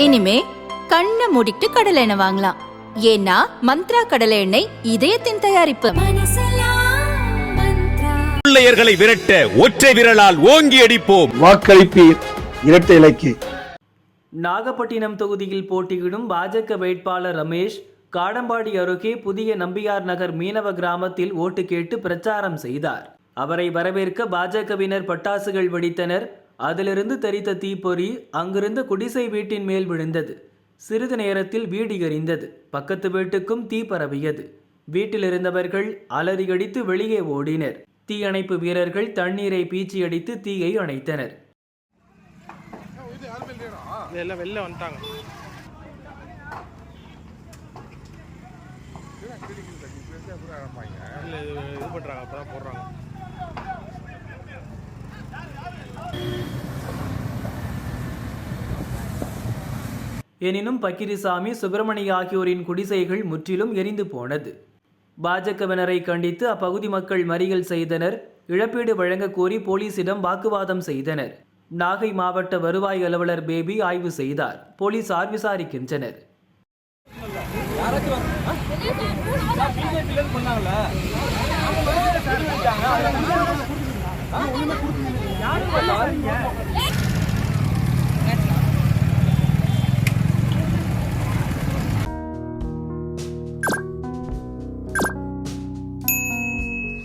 இனிமே கண்ணை மூடிட்டு கடலை எண்ணெய் வாங்கலாம். ஏன்னா மந்த்ரா கடலை எண்ணெய் இதயத்தின் தயாரிப்பு. பிள்ளையர்களை விரட்ட ஒற்றை விரலால் ஓங்கி அடிப்போம். வாக்களிப்பீர் இரட்டை இலக்கு. நாகப்பட்டினம் தொகுதியில் போட்டியிடும் பாஜக வேட்பாளர் ரமேஷ் காடம்பாடி அருகே புதிய நம்பியார் நகர் மீனவ கிராமத்தில் ஓட்டு கேட்டு பிரச்சாரம் செய்தார். அவரை வரவேற்க பாஜகவினர் பட்டாசுகள் வெடித்தனர். அதிலிருந்து தெரித்த தீப்பொறி அங்கிருந்த குடிசை வீட்டின் மேல் விழுந்தது. சிறிது நேரத்தில் வீடு எரிந்தது. பக்கத்து வீட்டுக்கும் தீ பரவியது. வீட்டில் இருந்தவர்கள் அலறியடித்து வெளியே ஓடினர். தீயணைப்பு வீரர்கள் தண்ணீரை பீச்சியடித்து தீயை அணைத்தனர். எனினும் பக்கிரிசாமி, சுப்பிரமணிய ஆகியோரின் குடிசைகள் முற்றிலும் எரிந்து போனது. பாஜகவினரை கண்டித்து அப்பகுதி மக்கள் மறியல் செய்தனர். இழப்பீடு வழங்க கோரி போலீசிடம் வாக்குவாதம் செய்தனர். நாகை மாவட்ட வருவாய் அலுவலர் பேபி ஆய்வு செய்தார். போலீசார் விசாரிக்கின்றனர். யாரு